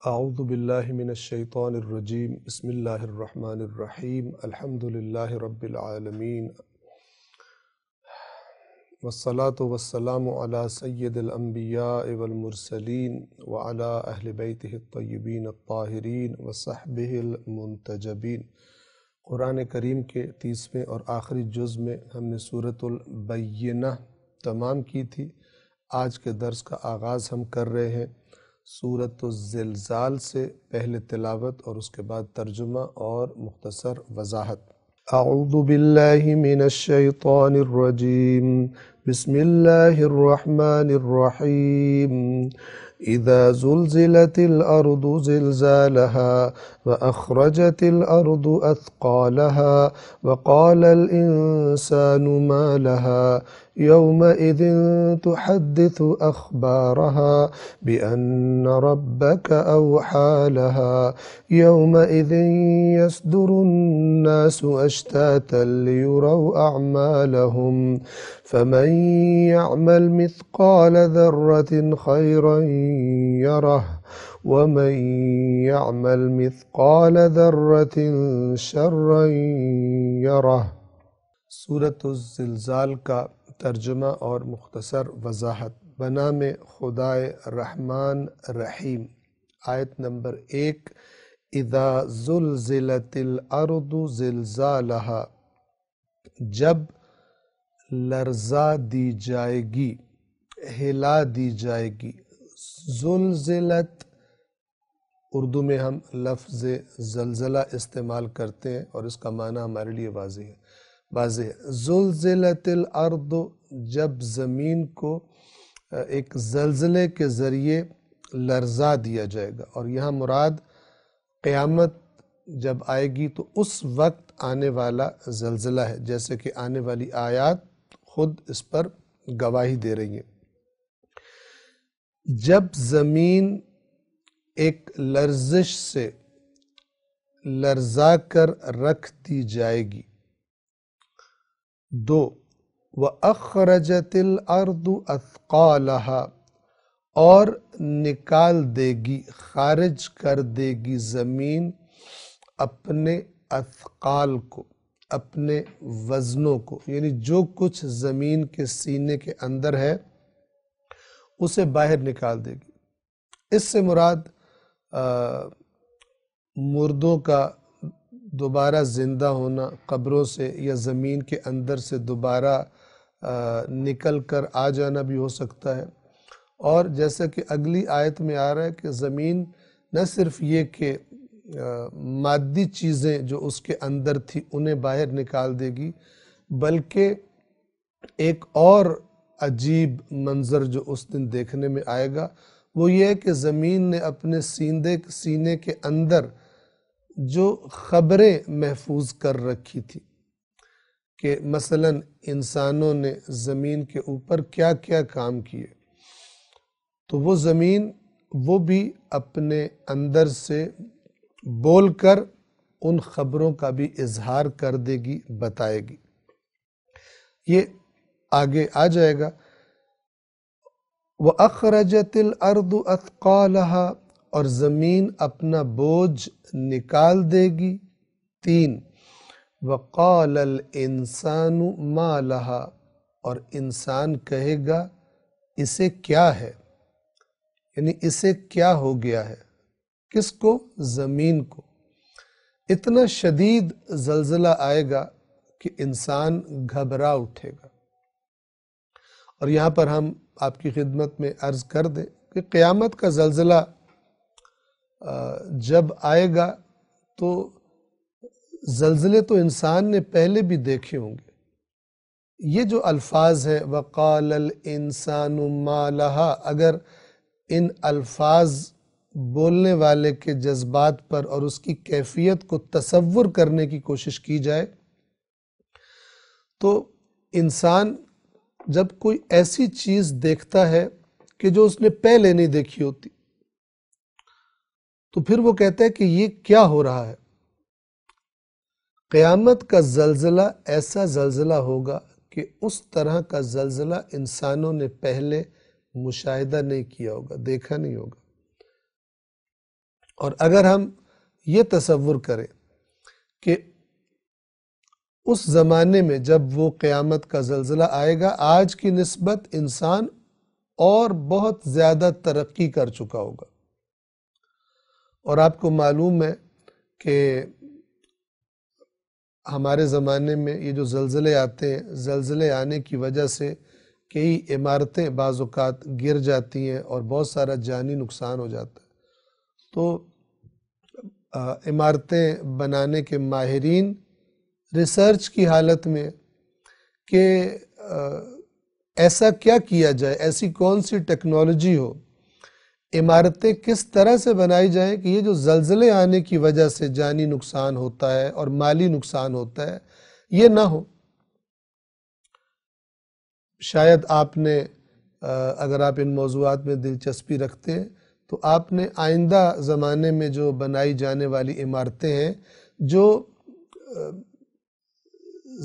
اعوذ باللہ من الشیطان الرجیم بسم اللہ الرحمن الرحیم الحمد للہ رب العالمین والصلاة والسلام علی سید الانبیاء والمرسلین وعلی اہل بیتہ الطیبین الطاہرین وصحبہ المنتجبین۔ قرآن کریم کے 30ویں اور آخری جز میں ہم نے سورۃ البینہ تمام کی تھی۔ آج کے درس کا آغاز ہم کر رہے ہیں سورۃ الزلزال سے، پہلے تلاوت اور اس کے بعد ترجمہ اور مختصر وضاحت۔ اعوذ باللہ من الشیطان الرجیم بسم اللہ الرحمن الرحیم اذا زلزلت الارض زلزالها واخرجت الارض اثقالها وقال الانسان ما لها يومئذ تحدث اخبارها بان ربك اوحى لها يومئذ يصدر الناس اشتاتا ليروا اعمالهم فمن يعمل مثقال ذرة خيرا يره ومن يعمل مثقال ذرة شرا يره۔ سورۃ الزلزال کا ترجمہ اور مختصر وضاحت۔ بنام خدائے رحمان رحیم۔ آیت نمبر 1، اذا زلزلت الارض زلزالها، جب لرزا دی جائے گی، ہلا دی جائے گی۔ زلزلت، اردو میں ہم لفظ زلزلہ استعمال کرتے ہیں اور اس کا معنی ہمارے لیے واضح ہے۔ زلزلت الارض، جب زمین کو ایک زلزلے کے ذریعے لرزا دیا جائے گا، اور یہاں مراد قیامت جب آئے گی تو اس وقت آنے والا زلزلہ ہے، جیسے کہ آنے والی آیات خود اس پر گواہی دے رہی ہیں۔ جب زمین ایک لرزش سے لرزا کر رکھ دی جائے گی۔ 2، وَأَخْرَجَتِ الْأَرْضُ أَثْقَالَهَا، اور نکال دے گی، خارج کر دے گی زمین اپنے اثقال کو، اپنے وزنوں کو، یعنی جو کچھ زمین کے سینے کے اندر ہے اسے باہر نکال دے گی۔ اس سے مراد مردوں کا دوبارہ زندہ ہونا قبروں سے، یا زمین کے اندر سے دوبارہ نکل کر آ جانا بھی ہو سکتا ہے۔ اور جیسا کہ اگلی آیت میں آ رہا ہے کہ زمین نہ صرف یہ کہ مادی چیزیں جو اس کے اندر تھی انہیں باہر نکال دے گی، بلکہ ایک اور عجیب منظر جو اس دن دیکھنے میں آئے گا وہ یہ ہے کہ زمین نے اپنے سینے کے اندر جو خبریں محفوظ کر رکھی تھی، کہ مثلا انسانوں نے زمین کے اوپر کیا کیا کام کیے، تو وہ زمین وہ بھی اپنے اندر سے بول کر ان خبروں کا بھی اظہار کر دے گی، بتائے گی۔ یہ آگے آ جائے گا۔ وَأَخْرَجَتِ الْأَرْضُ أَثْقَالَهَا، اور زمین اپنا بوجھ نکال دے گی۔ 3، وَقَالَ الْإِنسَانُ مَا لَهَا، اور انسان کہے گا اسے کیا ہے، یعنی اسے کیا ہو گیا ہے، کس کو؟ زمین کو۔ اتنا شدید زلزلہ آئے گا کہ انسان گھبرا اٹھے گا۔ اور یہاں پر ہم آپ کی خدمت میں عرض کر دیں کہ قیامت کا زلزلہ جب آئے گا تو زلزلے تو انسان نے پہلے بھی دیکھے ہوں گے۔ یہ جو الفاظ ہیں وَقَالَ الْإِنسَانُ مَا لَهَا، اگر ان الفاظ بولنے والے کے جذبات پر اور اس کی کیفیت کو تصور کرنے کی کوشش کی جائے تو انسان جب کوئی ایسی چیز دیکھتا ہے کہ جو اس نے پہلے نہیں دیکھی ہوتی تو پھر وہ کہتا ہے کہ یہ کیا ہو رہا ہے۔ قیامت کا زلزلہ ایسا زلزلہ ہوگا کہ اس طرح کا زلزلہ انسانوں نے پہلے مشاہدہ نہیں کیا ہوگا، دیکھا نہیں ہوگا۔ اور اگر ہم یہ تصور کریں کہ اس زمانے میں جب وہ قیامت کا زلزلہ آئے گا، آج کی نسبت انسان اور بہت زیادہ ترقی کر چکا ہوگا، اور آپ کو معلوم ہے کہ ہمارے زمانے میں یہ جو زلزلے آتے ہیں، زلزلے آنے کی وجہ سے کئی عمارتیں بعض اوقات گر جاتی ہیں اور بہت سارا جانی نقصان ہو جاتا ہے۔ تو عمارتیں بنانے کے ماہرین ریسرچ کی حالت میں کہ ایسا کیا کیا جائے، ایسی کون سی ٹیکنالوجی ہو، عمارتیں کس طرح سے بنائی جائیں کہ یہ جو زلزلے آنے کی وجہ سے جانی نقصان ہوتا ہے اور مالی نقصان ہوتا ہے یہ نہ ہو۔ شاید آپ نے اگر آپ ان موضوعات میں دلچسپی رکھتے ہیں تو آپ نے آئندہ زمانے میں جو بنائی جانے والی عمارتیں ہیں جو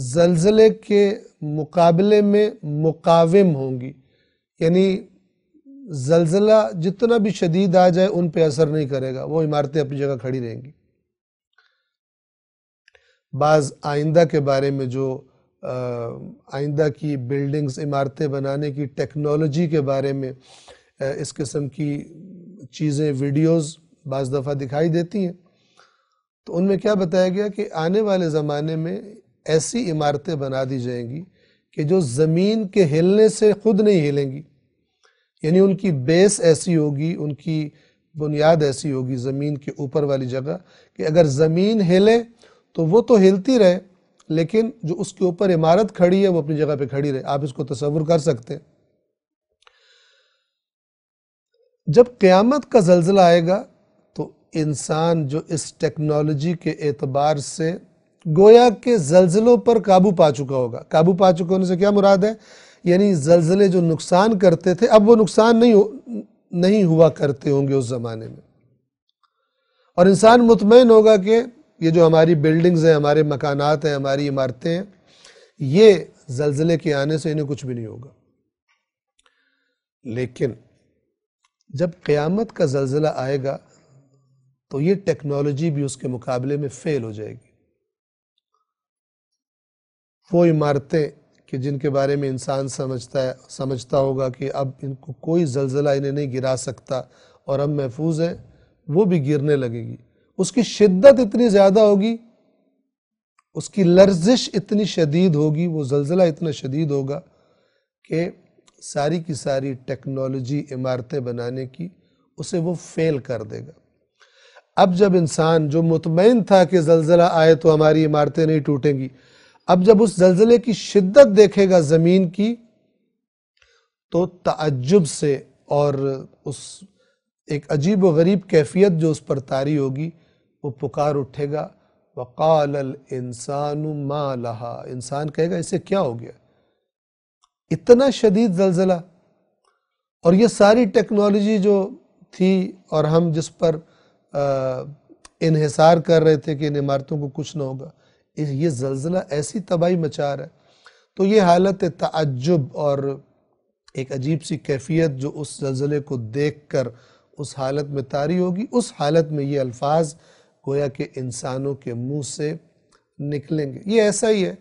زلزلے کے مقابلے میں مقاوم ہوں گی، یعنی زلزلہ جتنا بھی شدید آ جائے ان پہ اثر نہیں کرے گا، وہ عمارتیں اپنی جگہ کھڑی رہیں گی۔ بعض آئندہ کے بارے میں جو آئندہ کی بلڈنگز، عمارتیں بنانے کی ٹیکنالوجی کے بارے میں اس قسم کی چیزیں، ویڈیوز بعض دفعہ دکھائی دیتی ہیں، تو ان میں کیا بتایا گیا کہ آنے والے زمانے میں ایسی عمارتیں بنا دی جائیں گی کہ جو زمین کے ہلنے سے خود نہیں ہلیں گی، یعنی ان کی بیس ایسی ہوگی، ان کی بنیاد ایسی ہوگی زمین کے اوپر والی جگہ کہ اگر زمین ہلے تو وہ تو ہلتی رہے لیکن جو اس کے اوپر عمارت کھڑی ہے وہ اپنی جگہ پہ کھڑی رہے۔ آپ اس کو تصور کر سکتے ہیں۔ جب قیامت کا زلزلہ آئے گا تو انسان جو اس ٹیکنالوجی کے اعتبار سے گویا کہ زلزلوں پر قابو پا چکا ہوگا۔ قابو پا چکا ہونے سے کیا مراد ہے؟ یعنی زلزلے جو نقصان کرتے تھے اب وہ نقصان نہیں ہوا کرتے ہوں گے اس زمانے میں، اور انسان مطمئن ہوگا کہ یہ جو ہماری بلڈنگز ہیں، ہمارے مکانات ہیں، ہماری عمارتیں ہیں، یہ زلزلے کے آنے سے انہیں کچھ بھی نہیں ہوگا۔ لیکن جب قیامت کا زلزلہ آئے گا تو یہ ٹیکنالوجی بھی اس کے مقابلے میں فیل ہو جائے گی۔ وہ عمارتیں کہ جن کے بارے میں انسان سمجھتا ہوگا کہ اب ان کو کوئی زلزلہ انہیں نہیں گرا سکتا اور ہم محفوظ ہیں، وہ بھی گرنے لگے گی۔ اس کی شدت اتنی زیادہ ہوگی، اس کی لرزش اتنی شدید ہوگی، وہ زلزلہ اتنا شدید ہوگا کہ ساری کی ساری ٹیکنالوجی عمارتیں بنانے کی اسے وہ فیل کر دے گا۔ اب جب انسان جو مطمئن تھا کہ زلزلہ آئے تو ہماری عمارتیں نہیں ٹوٹیں گی، اب جب اس زلزلے کی شدت دیکھے گا زمین کی تو تعجب سے اور اس ایک عجیب و غریب کیفیت جو اس پر طاری ہوگی وہ پکار اٹھے گا، وَقَالَ الْإِنسَانُ مَا لَهَا، انسان کہے گا اسے کیا ہو گیا، اتنا شدید زلزلہ، اور یہ ساری ٹیکنالوجی جو تھی اور ہم جس پر انحصار کر رہے تھے کہ ان عمارتوں کو کچھ نہ ہوگا، یہ زلزلہ ایسی تباہی مچا رہا ہے۔ تو یہ حالت تعجب اور ایک عجیب سی کیفیت جو اس زلزلے کو دیکھ کر اس حالت میں طاری ہوگی، اس حالت میں یہ الفاظ گویا کہ انسانوں کے منہ سے نکلیں گے۔ یہ ایسا ہی ہے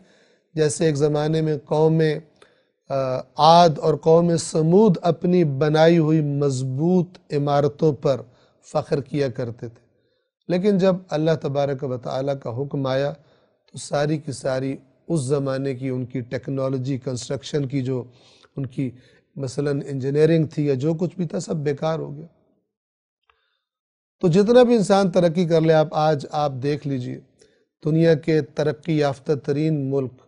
جیسے ایک زمانے میں قوم عاد اور قوم سمود اپنی بنائی ہوئی مضبوط عمارتوں پر فخر کیا کرتے تھے، لیکن جب اللہ تبارک و تعالیٰ کا حکم آیا تو ساری کی ساری اس زمانے کی ان کی ٹیکنالوجی، کنسٹرکشن کی جو ان کی مثلا انجینئرنگ تھی یا جو کچھ بھی تھا، سب بیکار ہو گیا۔ تو جتنا بھی انسان ترقی کر لے، آج آپ دیکھ لیجئے دنیا کے ترقی یافتہ ترین ملک،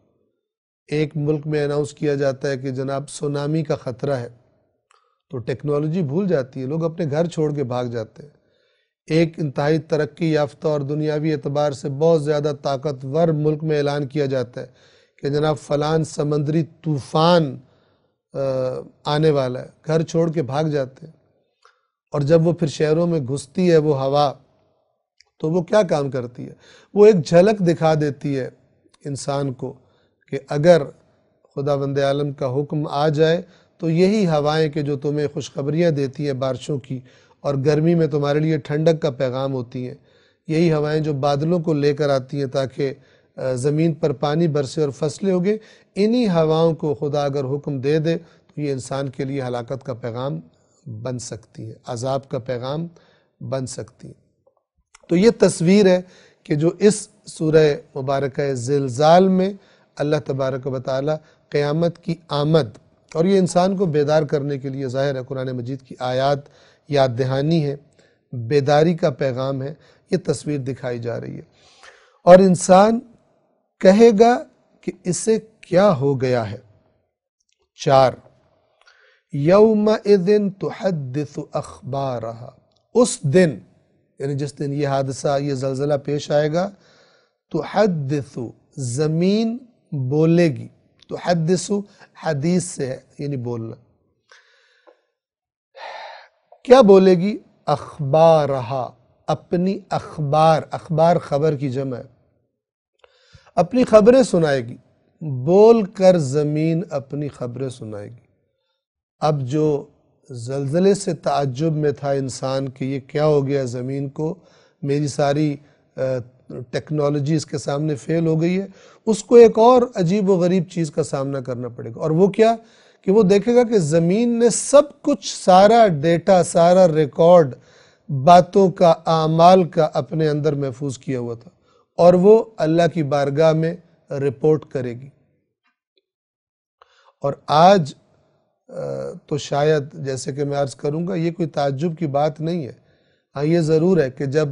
ایک ملک میں اناؤنس کیا جاتا ہے کہ جناب سونامی کا خطرہ ہے تو ٹیکنالوجی بھول جاتی ہے، لوگ اپنے گھر چھوڑ کے بھاگ جاتے ہیں۔ ایک انتہائی ترقی یافتہ اور دنیاوی اعتبار سے بہت زیادہ طاقتور ملک میں اعلان کیا جاتا ہے کہ جناب فلان سمندری طوفان آنے والا ہے، گھر چھوڑ کے بھاگ جاتے ہیں، اور جب وہ پھر شہروں میں گھستی ہے وہ ہوا تو وہ کیا کام کرتی ہے؟ وہ ایک جھلک دکھا دیتی ہے انسان کو کہ اگر خداوند عالم کا حکم آ جائے تو یہی ہوائیں کہ جو تمہیں خوشخبریاں دیتی ہیں بارشوں کی اور گرمی میں تمہارے لیے ٹھنڈک کا پیغام ہوتی ہیں۔ یہی ہوائیں جو بادلوں کو لے کر آتی ہیں تاکہ زمین پر پانی برسے اور فصلیں اگے، انہی ہواؤں کو خدا اگر حکم دے دے تو یہ انسان کے لیے ہلاکت کا پیغام بن سکتی ہے، عذاب کا پیغام بن سکتی ہے۔ تو یہ تصویر ہے کہ جو اس سورہ مبارکہ زلزال میں اللہ تبارک و تعالی قیامت کی آمد، اور یہ انسان کو بیدار کرنے کے لیے ظاہر ہے قرآن مجید کی آیات یاد دہانی ہے، بیداری کا پیغام ہے، یہ تصویر دکھائی جا رہی ہے۔ اور انسان کہے گا کہ اسے کیا ہو گیا ہے۔ 4 یومئذ تحدث اخبارہا، اس دن یعنی جس دن یہ حادثہ، یہ زلزلہ پیش آئے گا، تحدث زمین بولے گی، تحدث حدیث سے ہے یعنی بولنا، کیا بولے گی؟ اخبارہا، اپنی اخبار، اخبار خبر کی جمع ہے، اپنی خبریں سنائے گی، بول کر زمین اپنی خبریں سنائے گی۔ اب جو زلزلے سے تعجب میں تھا انسان کہ یہ کیا ہو گیا زمین کو، میری ساری ٹیکنالوجی اس کے سامنے فیل ہو گئی ہے، اس کو ایک اور عجیب و غریب چیز کا سامنا کرنا پڑے گا، اور وہ کیا کہ وہ دیکھے گا کہ زمین نے سب کچھ، سارا ڈیٹا، سارا ریکارڈ باتوں کا، اعمال کا اپنے اندر محفوظ کیا ہوا تھا، اور وہ اللہ کی بارگاہ میں رپورٹ کرے گی۔ اور آج تو شاید جیسے کہ میں عرض کروں گا یہ کوئی تعجب کی بات نہیں ہے، ہاں یہ ضرور ہے کہ جب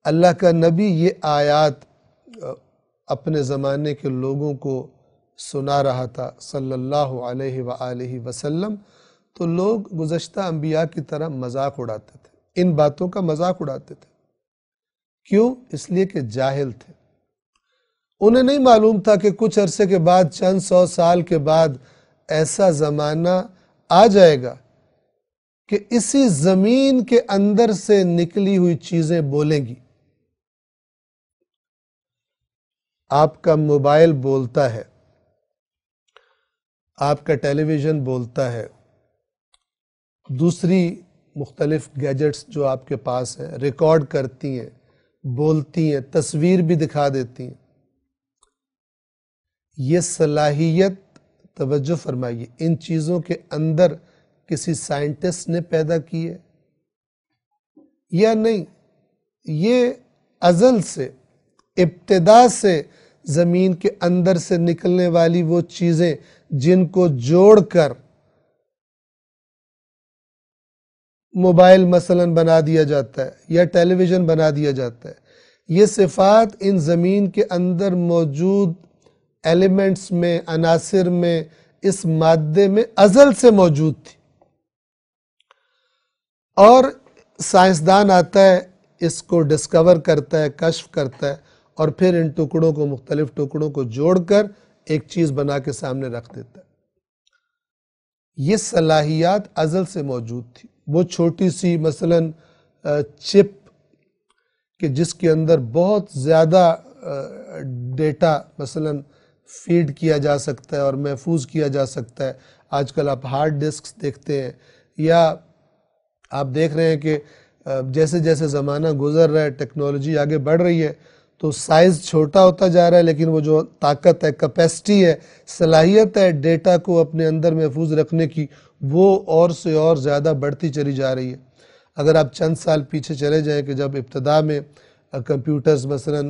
اللہ کا نبی یہ آیات اپنے زمانے کے لوگوں کو سنا رہا تھا صلی اللہ علیہ وآلہ وسلم، تو لوگ گزشتہ انبیاء کی طرح مذاق اڑاتے تھے، ان باتوں کا مذاق اڑاتے تھے۔ کیوں؟ اس لیے کہ جاہل تھے، انہیں نہیں معلوم تھا کہ کچھ عرصے کے بعد، چند 100 سال کے بعد ایسا زمانہ آ جائے گا کہ اسی زمین کے اندر سے نکلی ہوئی چیزیں بولیں گی۔ آپ کا موبائل بولتا ہے، آپ کا ٹیلی ویژن بولتا ہے، دوسری مختلف گیجٹس جو آپ کے پاس ہیں ریکارڈ کرتی ہیں، بولتی ہیں، تصویر بھی دکھا دیتی ہیں۔ یہ صلاحیت، توجہ فرمائیے، ان چیزوں کے اندر کسی سائنٹسٹ نے پیدا کی ہے یا نہیں؟ یہ ازل سے، ابتدا سے زمین کے اندر سے نکلنے والی وہ چیزیں جن کو جوڑ کر موبائل مثلا بنا دیا جاتا ہے یا ٹیلی ویژن بنا دیا جاتا ہے، یہ صفات ان زمین کے اندر موجود ایلیمنٹس میں، عناصر میں، اس مادے میں ازل سے موجود تھی، اور سائنسدان آتا ہے، اس کو ڈسکور کرتا ہے، کشف کرتا ہے، اور پھر ان ٹکڑوں کو، مختلف ٹکڑوں کو جوڑ کر ایک چیز بنا کے سامنے رکھ دیتا ہے۔ یہ صلاحیات ازل سے موجود تھی۔ وہ چھوٹی سی مثلا چپ کہ جس کے اندر بہت زیادہ ڈیٹا مثلا فیڈ کیا جا سکتا ہے اور محفوظ کیا جا سکتا ہے۔ آج کل آپ ہارڈ ڈسکس دیکھتے ہیں، یا آپ دیکھ رہے ہیں کہ جیسے جیسے زمانہ گزر رہا ہے، ٹیکنالوجی آگے بڑھ رہی ہے، تو سائز چھوٹا ہوتا جا رہا ہے، لیکن وہ جو طاقت ہے، کیپیسٹی ہے، صلاحیت ہے ڈیٹا کو اپنے اندر محفوظ رکھنے کی، وہ اور سے اور زیادہ بڑھتی چلی جا رہی ہے۔ اگر آپ چند سال پیچھے چلے جائیں کہ جب ابتدا میں کمپیوٹرز مثلا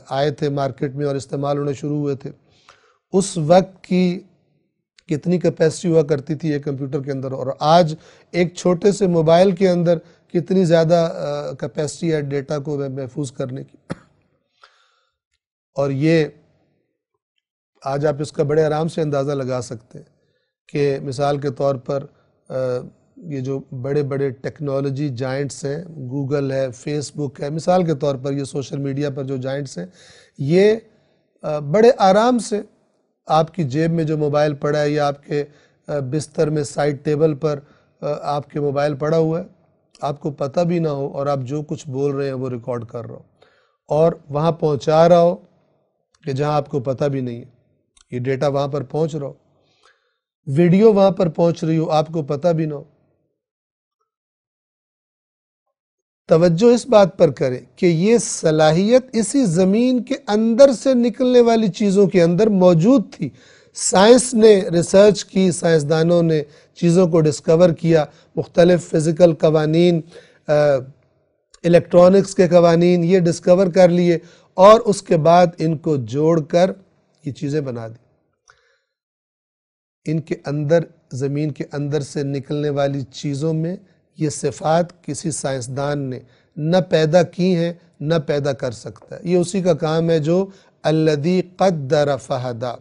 آئے تھے مارکیٹ میں اور استعمال ہونے شروع ہوئے تھے، اس وقت کی کتنی کیپیسٹی ہوا کرتی تھی ایک کمپیوٹر کے اندر، اور آج ایک چھوٹے سے موبائل کے اندر کتنی زیادہ کیپیسٹی ہے ڈیٹا کو محفوظ کرنے کی۔ اور یہ آج آپ اس کا بڑے آرام سے اندازہ لگا سکتے ہیں کہ مثال کے طور پر یہ جو بڑے بڑے ٹیکنالوجی جائنٹس ہیں، گوگل ہے، فیس بک ہے، مثال کے طور پر یہ سوشل میڈیا پر جو جائنٹس ہیں، یہ بڑے آرام سے آپ کی جیب میں جو موبائل پڑا ہے یا آپ کے بستر میں سائڈ ٹیبل پر آپ کے موبائل پڑا ہوا ہے، آپ کو پتہ بھی نہ ہو، اور آپ جو کچھ بول رہے ہیں وہ ریکارڈ کر رہا ہو اور وہاں پہنچا رہا ہو کہ جہاں آپ کو پتہ بھی نہیں ہے، یہ ڈیٹا وہاں پر پہنچ رہا ہو، ویڈیو وہاں پر پہنچ رہی ہو، آپ کو پتہ بھی نہ ہو۔ توجہ اس بات پر کریں کہ یہ صلاحیت اسی زمین کے اندر سے نکلنے والی چیزوں کے اندر موجود تھی۔ سائنس نے ریسرچ کی، سائنسدانوں نے چیزوں کو ڈسکور کیا، مختلف فزیکل قوانین، الیکٹرانکس کے قوانین یہ ڈسکور کر لیے، اور اس کے بعد ان کو جوڑ کر یہ چیزیں بنا دی۔ ان کے اندر، زمین کے اندر سے نکلنے والی چیزوں میں یہ صفات کسی سائنسدان نے نہ پیدا کی ہیں نہ پیدا کر سکتا ہے۔ یہ اسی کا کام ہے جو الذی قدر فہدی،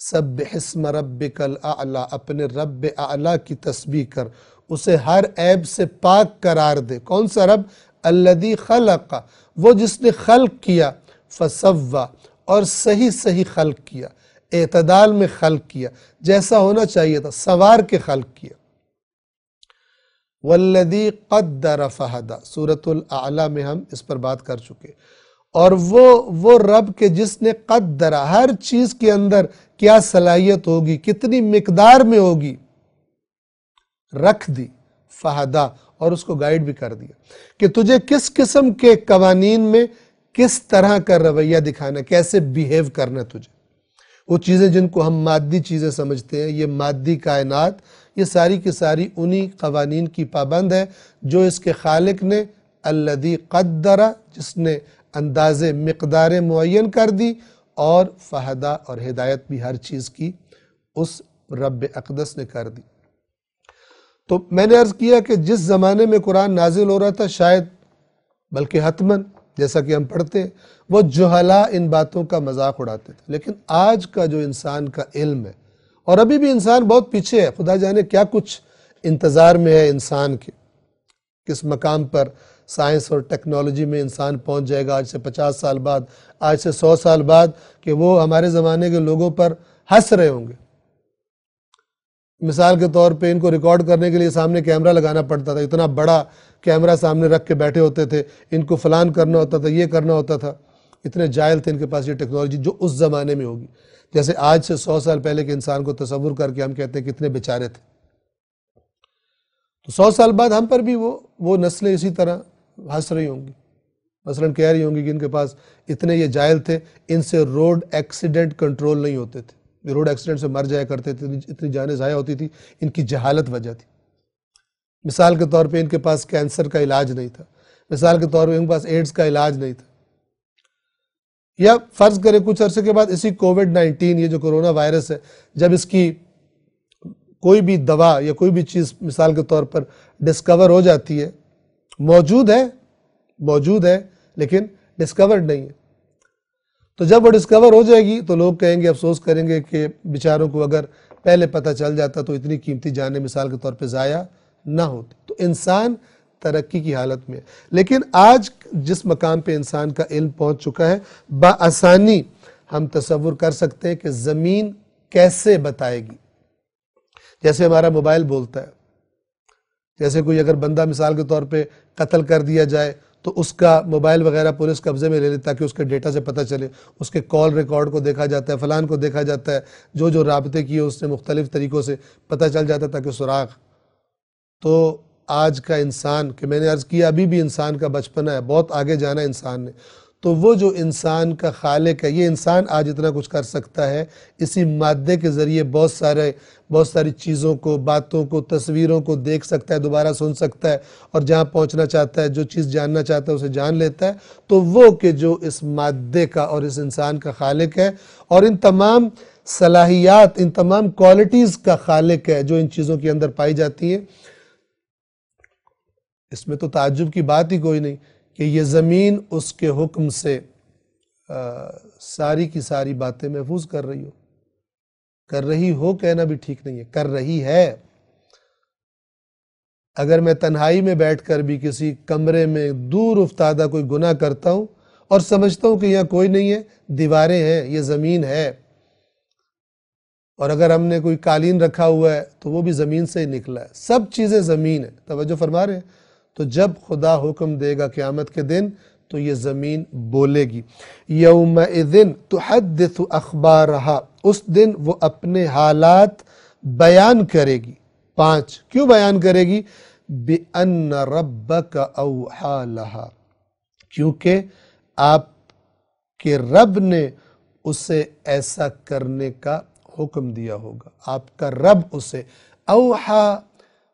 سبح اسم ربک الاعلی، اپنے رب اعلیٰ کی تسبیح کر، اسے ہر عیب سے پاک قرار دے۔ کون سا رب؟ الذی خلق، وہ جس نے خلق کیا، فسوی، اور صحیح خلق کیا، اعتدال میں خلق کیا، جیسا ہونا چاہیے تھا، سنوار کے خلق کیا۔ والذی قدر فہدی، سورۃ الاعلیٰ میں ہم اس پر بات کر چکے۔ اور وہ رب کے جس نے قدر، ہر چیز کے اندر کیا صلاحیت ہوگی، کتنی مقدار میں ہوگی، رکھ دی، فہدی، اور اس کو گائیڈ بھی کر دیا کہ تجھے کس قسم کے قوانین میں کس طرح کا رویہ دکھانا، کیسے بیہیو کرنا تجھے۔ وہ چیزیں جن کو ہم مادی چیزیں سمجھتے ہیں، یہ مادی کائنات، یہ ساری کی ساری انہی قوانین کی پابند ہے جو اس کے خالق نے، الذی قدر، جس نے اندازے مقدار معین کر دی، اور فہدی، اور ہدایت بھی ہر چیز کی اس رب اقدس نے کر دی۔ تو میں نے عرض کیا کہ جس زمانے میں قرآن نازل ہو رہا تھا، شاید بلکہ حتماً، جیسا کہ ہم پڑھتے ہیں، وہ جہلاء ان باتوں کا مذاق اڑاتے تھے۔ لیکن آج کا جو انسان کا علم ہے، اور ابھی بھی انسان بہت پیچھے ہے، خدا جانے کیا کچھ انتظار میں ہے انسان کے، کس مقام پر سائنس اور ٹیکنالوجی میں انسان پہنچ جائے گا آج سے 50 سال بعد، آج سے 100 سال بعد، کہ وہ ہمارے زمانے کے لوگوں پر ہنس رہے ہوں گے۔ مثال کے طور پہ ان کو ریکارڈ کرنے کے لیے سامنے کیمرہ لگانا پڑتا تھا، اتنا بڑا کیمرہ سامنے رکھ کے بیٹھے ہوتے تھے، ان کو فلان کرنا ہوتا تھا، یہ کرنا ہوتا تھا۔ اتنے جاہل تھے ان کے پاس یہ ٹیکنالوجی جو اس زمانے میں ہوگی، جیسے آج سے 100 سال پہلے کے انسان کو تصور کر کے ہم کہتے ہیں کتنے بیچارے تھے۔ تو 100 سال بعد ہم پر بھی وہ نسلیں اسی طرح ہنس رہی ہوں گی، مثلاً کہہ رہی ہوں گی کہ ان کے پاس اتنے یہ جاہل تھے، ان سے روڈ ایکسیڈنٹ کنٹرول نہیں ہوتے تھے، یہ روڈ ایکسیڈنٹ سے مر جایا کرتے تھے، اتنی جانیں ضائع ہوتی تھی، ان کی جہالت وجہ تھی۔ مثال کے طور پہ ان کے پاس کینسر کا علاج نہیں تھا، مثال کے طور پہ ان کے پاس ایڈز کا علاج نہیں تھا۔ یا فرض کریں کچھ عرصے کے بعد اسی کووڈ-19، یہ جو کرونا وائرس ہے، جب اس کی کوئی بھی دوا یا کوئی بھی چیز مثال کے طور پر ڈسکور ہو جاتی ہے، موجود ہے لیکن ڈسکورڈ نہیں ہے، تو جب وہ ڈسکور ہو جائے گی تو لوگ کہیں گے، افسوس کریں گے کہ بیچاروں کو اگر پہلے پتہ چل جاتا تو اتنی قیمتی جانیں مثال کے طور پہ ضائع نہ ہوتی۔ تو انسان ترقی کی حالت میں ہے، لیکن آج جس مقام پہ انسان کا علم پہنچ چکا ہے، بآسانی ہم تصور کر سکتے ہیں کہ زمین کیسے بتائے گی۔ جیسے ہمارا موبائل بولتا ہے، جیسے کوئی اگر بندہ مثال کے طور پہ قتل کر دیا جائے تو اس کا موبائل وغیرہ پولیس قبضے میں لے لے تاکہ اس کے ڈیٹا سے پتہ چلے، اس کے کال ریکارڈ کو دیکھا جاتا ہے، فلان کو دیکھا جاتا ہے، جو رابطے کیے اس نے مختلف طریقوں سے پتہ چل جاتا ہے تاکہ سراغ۔ تو آج کا انسان، کہ میں نے عرض کیا ابھی بھی انسان کا بچپنا ہے، بہت آگے جانا انسان نے، تو وہ جو انسان کا خالق ہے، یہ انسان آج اتنا کچھ کر سکتا ہے، اسی مادے کے ذریعے بہت ساری چیزوں کو، باتوں کو، تصویروں کو دیکھ سکتا ہے، دوبارہ سن سکتا ہے، اور جہاں پہنچنا چاہتا ہے، جو چیز جاننا چاہتا ہے اسے جان لیتا ہے۔ تو وہ کہ جو اس مادے کا اور اس انسان کا خالق ہے، اور ان تمام صلاحیات، ان تمام کوالٹیز کا خالق ہے جو ان چیزوں کے اندر پائی جاتی ہیں، اس میں تو تعجب کی بات ہی کوئی نہیں کہ یہ زمین اس کے حکم سے ساری کی ساری باتیں محفوظ کر رہی ہو کہنا بھی ٹھیک نہیں ہے، کر رہی ہے۔ اگر میں تنہائی میں بیٹھ کر بھی کسی کمرے میں دور افتادہ کوئی گناہ کرتا ہوں اور سمجھتا ہوں کہ یہاں کوئی نہیں ہے، دیواریں ہیں، یہ زمین ہے، اور اگر ہم نے کوئی قالین رکھا ہوا ہے تو وہ بھی زمین سے ہی نکلا ہے، سب چیزیں زمین ہیں۔ توجہ فرما رہے ہیں؟ تو جب خدا حکم دے گا قیامت کے دن تو یہ زمین بولے گی، یومئذ تحدث اخبارہا، اس دن وہ اپنے حالات بیان کرے گی۔ 5 کیوں بیان کرے گی؟ بِأَنَّ رَبَّكَ أَوْحَى لَهَا، کیونکہ آپ کے رب نے اسے ایسا کرنے کا حکم دیا ہوگا. آپ کا رب اسے، اوحا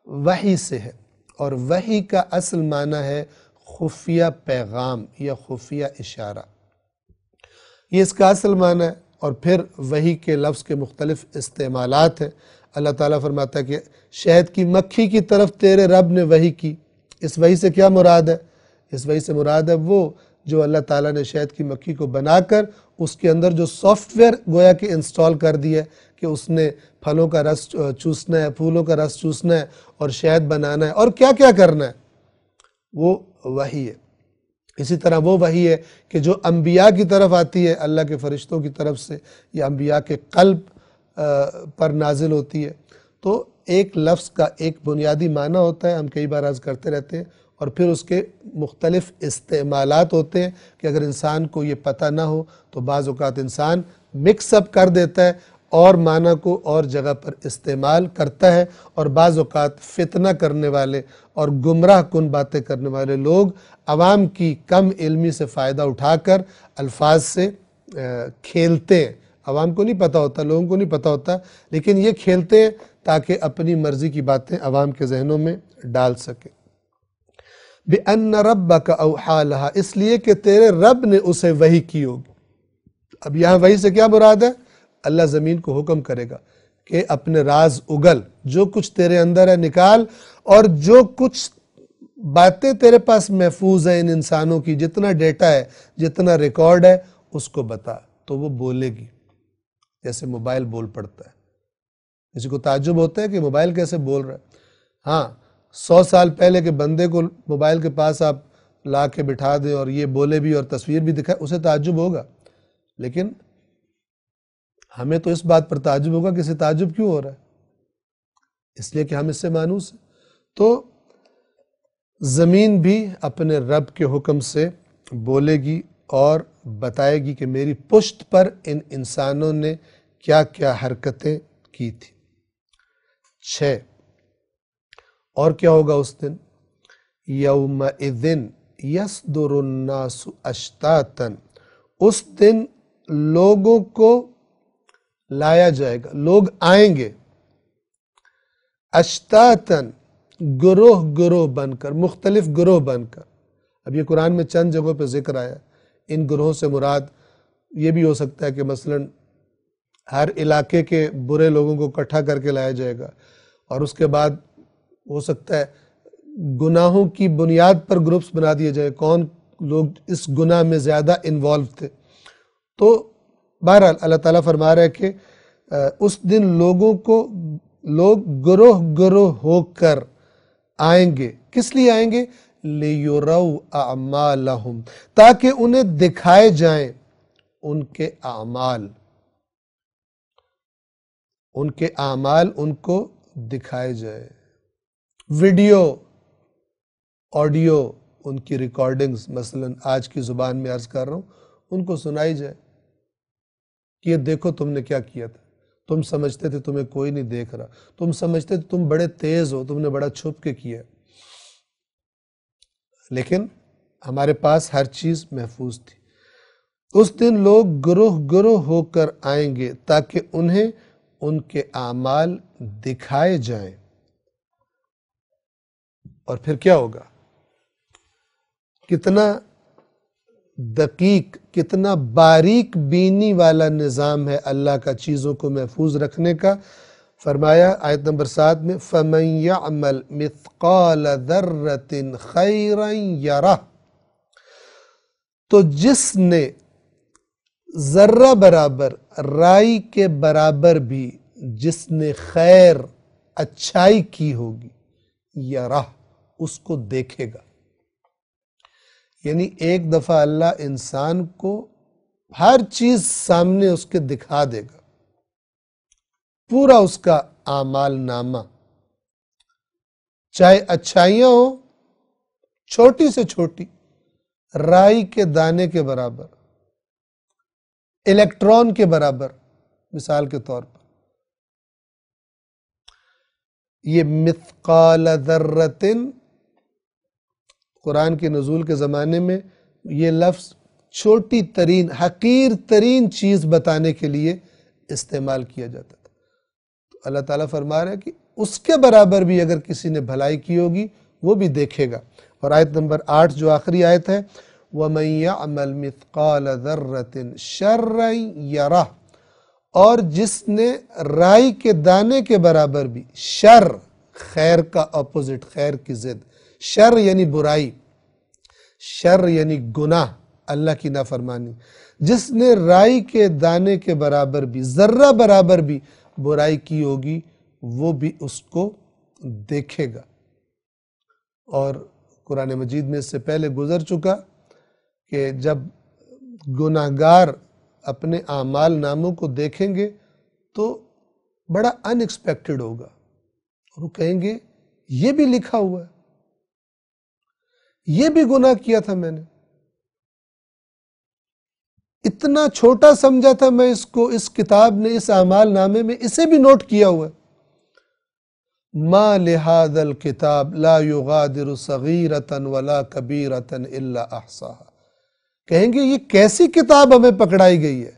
وحی سے ہے، اور وحی کا اصل معنی ہے خفیہ پیغام یا خفیہ اشارہ، یہ اس کا اصل معنی ہے. اور پھر وحی کے لفظ کے مختلف استعمالات ہیں. اللہ تعالیٰ فرماتا ہے کہ شہد کی مکھی کی طرف تیرے رب نے وحی کی. اس وحی سے کیا مراد ہے؟ اس وحی سے مراد ہے وہ جو اللہ تعالیٰ نے شہد کی مکھی کو بنا کر اس کے اندر جو سافٹ ویئر گویا کہ انسٹال کر دیا ہے کہ اس نے پھلوں کا رس چوسنا ہے، پھولوں کا رس چوسنا ہے اور شہد بنانا ہے اور کیا کیا کرنا ہے، وہ وحی ہے. اسی طرح وہ وحی ہے کہ جو انبیاء کی طرف آتی ہے اللہ کے فرشتوں کی طرف سے یا انبیاء کے قلب پر نازل ہوتی ہے. تو ایک لفظ کا ایک بنیادی معنی ہوتا ہے، ہم کئی بار عرض کرتے رہتے ہیں، اور پھر اس کے مختلف استعمالات ہوتے ہیں کہ اگر انسان کو یہ پتہ نہ ہو تو بعض اوقات انسان مکس اپ کر دیتا ہے اور معنی کو اور جگہ پر استعمال کرتا ہے، اور بعض اوقات فتنہ کرنے والے اور گمراہ کن باتیں کرنے والے لوگ عوام کی کم علمی سے فائدہ اٹھا کر الفاظ سے کھیلتے ہیں. عوام کو نہیں پتہ ہوتا، لوگوں کو نہیں پتہ ہوتا، لیکن یہ کھیلتے ہیں تاکہ اپنی مرضی کی باتیں عوام کے ذہنوں میں ڈال سکیں. بِأَنَّ رَبَّكَ أَوْحَى لَهَا، اس لیے کہ تیرے رب نے اسے وحی کی ہوگی. اب یہاں وحی سے کیا مراد ہے؟ اللہ زمین کو حکم کرے گا کہ اپنے راز اگل، جو کچھ تیرے اندر ہے نکال، اور جو کچھ باتیں تیرے پاس محفوظ ہیں ان انسانوں کی، جتنا ڈیٹا ہے، جتنا ریکارڈ ہے، اس کو بتا. تو وہ بولے گی جیسے موبائل بول پڑتا ہے. کسی کو تعجب ہوتا ہے کہ موبائل کیسے بول رہا ہے. ہاں، 100 سال پہلے کے بندے کو موبائل کے پاس آپ لا کے بٹھا دیں اور یہ بولے بھی اور تصویر بھی دکھائے، اسے تعجب ہوگا. لیکن ہمیں تو اس بات پر تعجب ہوگا کہ اسے تعجب کیوں ہو رہا ہے؟ اس لیے کہ ہم اس سے مانوس ہیں. تو زمین بھی اپنے رب کے حکم سے بولے گی اور بتائے گی کہ میری پشت پر ان انسانوں نے کیا کیا حرکتیں کی تھی. 6، اور کیا ہوگا اس دن؟ یومئذ یصدر الناس اشتاتا، اس دن لوگوں کو لایا جائے گا، لوگ آئیں گے اشتاتن، گروہ گروہ بن کر، مختلف گروہ بن کر. اب یہ قرآن میں چند جگہوں پہ ذکر آیا. ان گروہوں سے مراد یہ بھی ہو سکتا ہے کہ مثلا ہر علاقے کے برے لوگوں کو اکٹھا کر کے لایا جائے گا، اور اس کے بعد ہو سکتا ہے گناہوں کی بنیاد پر گروپس بنا دیے جائے، کون لوگ اس گناہ میں زیادہ انوالو تھے. تو بہرحال اللہ تعالیٰ فرما رہا ہے کہ اس دن لوگ گروہ گروہ ہو کر آئیں گے. کس لیے آئیں گے؟ لِيُرَوْا أَعْمَالَهُمْ، تاکہ انہیں دکھائے جائیں ان کے اعمال. ان کے اعمال ان کو دکھائے جائے، ویڈیو، آڈیو، ان کی ریکارڈنگز مثلا آج کی زبان میں عرض کر رہا ہوں، ان کو سنائی جائے کہ یہ دیکھو تم نے کیا کیا تھا. تم سمجھتے تھے تمہیں کوئی نہیں دیکھ رہا، تم سمجھتے تھے تم بڑے تیز ہو، تم نے بڑا چھپ کے کیا، لیکن ہمارے پاس ہر چیز محفوظ تھی. اس دن لوگ گروہ گروہ ہو کر آئیں گے تاکہ انہیں ان کے اعمال دکھائے جائیں. اور پھر کیا ہوگا؟ کتنا دقیق، کتنا باریک بینی والا نظام ہے اللہ کا چیزوں کو محفوظ رکھنے کا. فرمایا آیت نمبر 7 میں فَمَنْ يَعْمَلْ مِثْقَالَ ذَرَّةٍ خَيْرًا يَرَهُ، تو جس نے ذرہ برابر، رائی کے برابر بھی جس نے خیر، اچھائی کی ہوگی، یرہ، اس کو دیکھے گا. یعنی ایک دفعہ اللہ انسان کو ہر چیز سامنے اس کے دکھا دے گا، پورا اس کا اعمال نامہ، چاہے اچھائیاں ہوں چھوٹی سے چھوٹی، رائی کے دانے کے برابر، الیکٹران کے برابر مثال کے طور پر. یہ مثقال ذرۃ قرآن کے نزول کے زمانے میں یہ لفظ چھوٹی ترین حقیر ترین چیز بتانے کے لیے استعمال کیا جاتا تھا. تو اللہ تعالیٰ فرما رہا ہے کہ اس کے برابر بھی اگر کسی نے بھلائی کی ہوگی وہ بھی دیکھے گا. اور آیت نمبر 8 جو آخری آیت ہے وَمَن يَعْمَلْ مِثْقَالَ ذَرَّةٍ شَرًّا يَرَهُ، اور جس نے رائی کے دانے کے برابر بھی، شر خیر کا اپوزٹ، خیر کی ضد، شر یعنی برائی، شر یعنی گناہ، اللہ کی نافرمانی، جس نے رائی کے دانے کے برابر بھی، ذرہ برابر بھی برائی کی ہوگی وہ بھی اس کو دیکھے گا. اور قرآن مجید میں اس سے پہلے گزر چکا کہ جب گناہگار اپنے اعمال ناموں کو دیکھیں گے تو بڑا ان ایکسپیکٹڈ ہوگا، اور وہ کہیں گے یہ بھی لکھا ہوا ہے، یہ بھی گناہ کیا تھا میں نے، اتنا چھوٹا سمجھا تھا میں اس کو، اس کتاب نے، اس اعمال نامے میں اسے بھی نوٹ کیا ہوا ہے. ما لہذا الکتاب لا یغادر صغیرۃ ولا کبیرۃ الا احصاها، کہیں گے یہ کیسی کتاب ہمیں پکڑائی گئی ہے،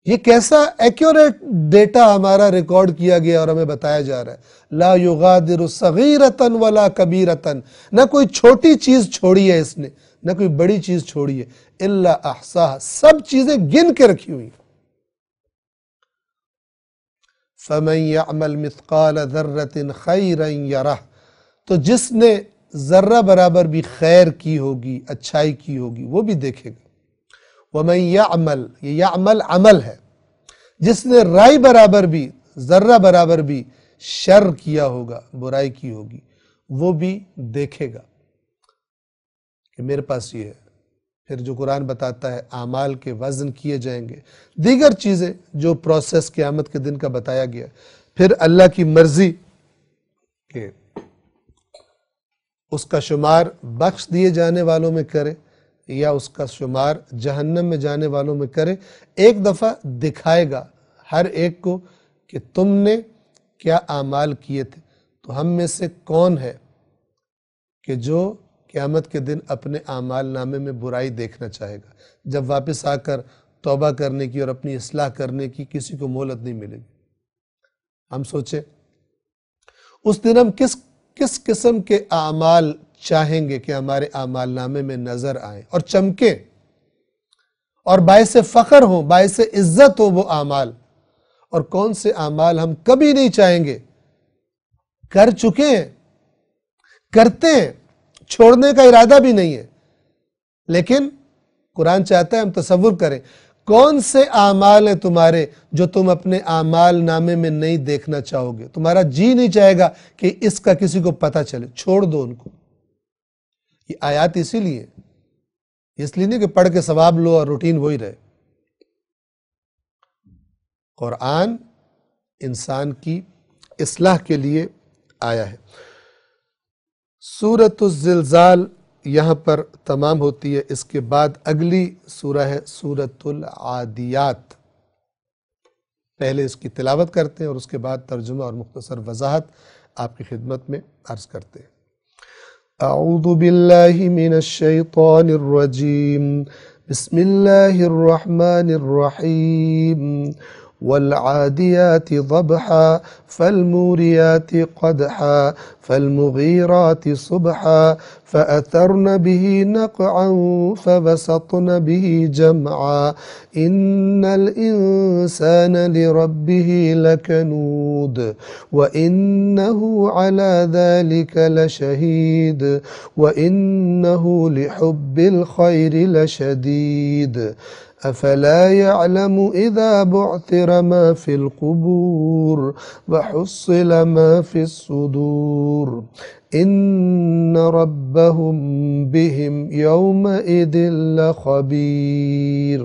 یہ کیسا ایکوریٹ ڈیٹا ہمارا ریکارڈ کیا گیا اور ہمیں بتایا جا رہا ہے. لا یغادر صغیرۃ ولا کبیرۃ، نہ کوئی چھوٹی چیز چھوڑی ہے اس نے، نہ کوئی بڑی چیز چھوڑی ہے، الا احصاها، سب چیزیں گن کے رکھی ہوئی. فَمَن يَعْمَلْ مِثْقَالَ ذَرَّةٍ خَيْرًا يَرَهُ، تو جس نے ذرہ برابر بھی خیر کی ہوگی، اچھائی کی ہوگی، وہ بھی دیکھے گا. وَمَن يَعْمَلْ، یہ یعمل عمل ہے، جس نے رائی برابر بھی، ذرہ برابر بھی شر کیا ہوگا، برائی کی ہوگی، وہ بھی دیکھے گا کہ میرے پاس یہ ہے. پھر جو قرآن بتاتا ہے اعمال کے وزن کیے جائیں گے، دیگر چیزیں جو پروسیس قیامت کے دن کا بتایا گیا. پھر اللہ کی مرضی کہ اس کا شمار بخش دیے جانے والوں میں کرے یا اس کا شمار جہنم میں جانے والوں میں کرے، ایک دفعہ دکھائے گا ہر ایک کو کہ تم نے کیا اعمال کیے تھے. تو ہم میں سے کون ہے کہ جو قیامت کے دن اپنے اعمال نامے میں برائی دیکھنا چاہے گا؟ جب واپس آ کر توبہ کرنے کی اور اپنی اصلاح کرنے کی کسی کو مہلت نہیں ملے گی. ہم سوچیں اس دن ہم کس قسم کے اعمال چاہیں گے کہ ہمارے اعمال نامے میں نظر آئیں اور چمکیں اور باعث فخر ہوں، باعث عزت ہوں وہ اعمال، اور کون سے اعمال ہم کبھی نہیں چاہیں گے، کر چکے ہیں، کرتے ہیں، چھوڑنے کا ارادہ بھی نہیں ہے. لیکن قرآن چاہتا ہے ہم تصور کریں کون سے اعمال ہیں تمہارے جو تم اپنے اعمال نامے میں نہیں دیکھنا چاہو گے، تمہارا جی نہیں چاہے گا کہ اس کا کسی کو پتہ چلے، چھوڑ دو ان کو. یہ آیات اسی لیے، اس لیے نہیں کہ پڑھ کے ثواب لو اور روٹین وہی رہے. قرآن انسان کی اصلاح کے لیے آیا ہے. سورۃ الزلزال یہاں پر تمام ہوتی ہے. اس کے بعد اگلی سورہ ہے سورۃ العادیات. پہلے اس کی تلاوت کرتے ہیں اور اس کے بعد ترجمہ اور مختصر وضاحت آپ کی خدمت میں عرض کرتے ہیں. اعوذ باللہ من الشیطان الرجیم، بسم اللہ الرحمن الرحیم. والعاديات ضبحا فالموريات قدحا فالمغيرات صبحا فأثرن به نقعا فوسطن به جمعا إن الإنسان لربه لكنود وإنه على ذلك لشهيد وإنه لحب الخير لشديد أفلا يعلم إذا بعثر ما في القبور وحصل ما في الصدور إن ربهم بهم يومئذ لخبير.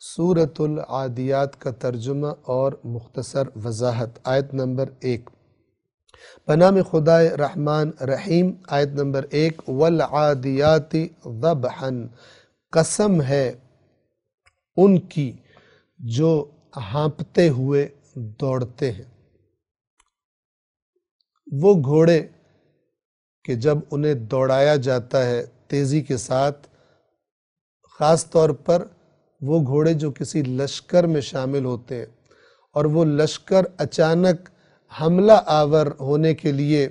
سورۃ العادیات کا ترجمہ اور مختصر وضاحت. آیت نمبر 1. بنام خدائے رحمان رحیم. آیت نمبر 1. والعادیات ضبحا، قسم ہے ان کی جو ہانپتے ہوئے دوڑتے ہیں. وہ گھوڑے کہ جب انہیں دوڑایا جاتا ہے تیزی کے ساتھ، خاص طور پر وہ گھوڑے جو کسی لشکر میں شامل ہوتے ہیں اور وہ لشکر اچانک حملہ آور ہونے کے لیے